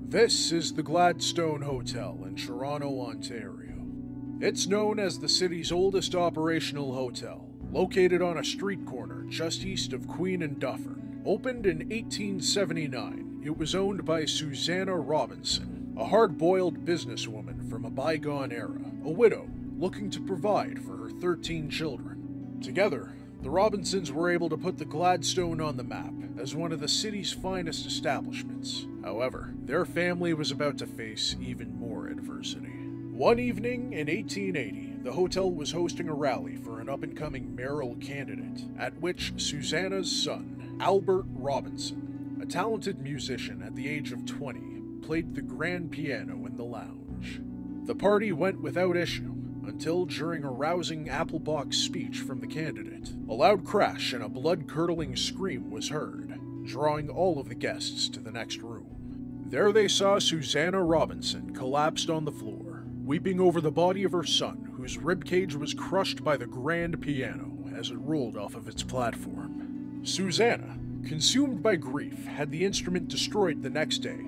This is the Gladstone Hotel in Toronto, Ontario. It's known as the city's oldest operational hotel, located on a street corner just east of Queen and Dufferin. Opened in 1879, it was owned by Susanna Robinson, a hard-boiled businesswoman from a bygone era, a widow looking to provide for her 13 children. Together, the Robinsons were able to put the Gladstone on the map as one of the city's finest establishments. However, their family was about to face even more adversity. One evening in 1880, the hotel was hosting a rally for an up-and-coming mayoral candidate, at which Susanna's son, Albert Robinson, a talented musician at the age of 20, played the grand piano in the lounge. The party went without issue, until during a rousing apple box speech from the candidate, a loud crash and a blood-curdling scream was heard, drawing all of the guests to the next room. There they saw Susanna Robinson collapsed on the floor, weeping over the body of her son, whose ribcage was crushed by the grand piano as it rolled off of its platform. Susanna, consumed by grief, had the instrument destroyed the next day,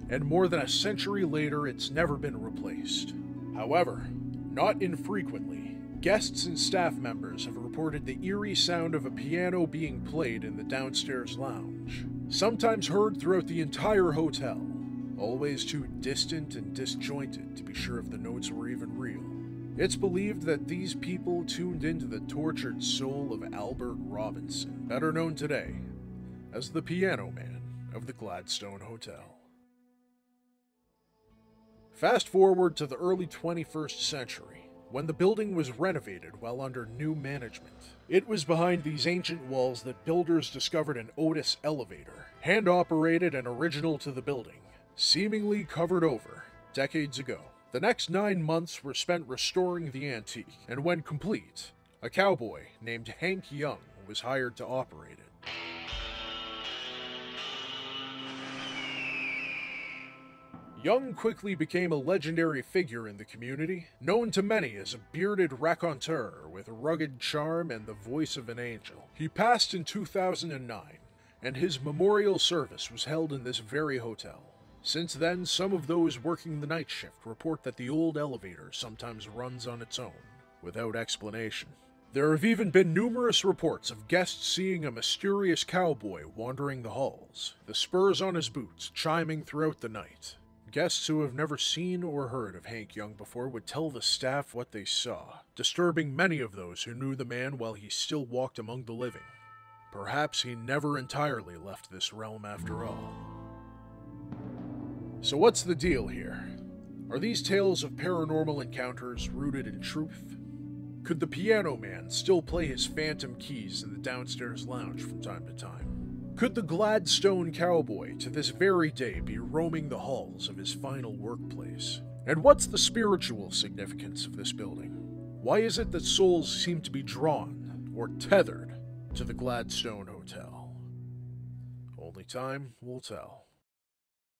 and more than a century later it's never been replaced. However, not infrequently, guests and staff members have reported the eerie sound of a piano being played in the downstairs lounge, sometimes heard throughout the entire hotel, always too distant and disjointed to be sure if the notes were even real. It's believed that these people tuned into the tortured soul of Albert Robinson, better known today as the Piano Man of the Gladstone Hotel. Fast forward to the early 21st century, when the building was renovated while under new management. It was behind these ancient walls that builders discovered an Otis elevator, hand-operated and original to the building, seemingly covered over decades ago. The next 9 months were spent restoring the antique, and when complete, a cowboy named Hank Young was hired to operate it. Young quickly became a legendary figure in the community, known to many as a bearded raconteur with rugged charm and the voice of an angel. He passed in 2009, and his memorial service was held in this very hotel. Since then, some of those working the night shift report that the old elevator sometimes runs on its own, without explanation. There have even been numerous reports of guests seeing a mysterious cowboy wandering the halls, the spurs on his boots chiming throughout the night. Guests who have never seen or heard of Hank Young before would tell the staff what they saw, disturbing many of those who knew the man while he still walked among the living. Perhaps he never entirely left this realm after all. So what's the deal here? Are these tales of paranormal encounters rooted in truth? Could the Piano Man still play his phantom keys in the downstairs lounge from time to time? Could the Gladstone Cowboy to this very day be roaming the halls of his final workplace? And what's the spiritual significance of this building? Why is it that souls seem to be drawn or tethered to the Gladstone Hotel? Only time will tell.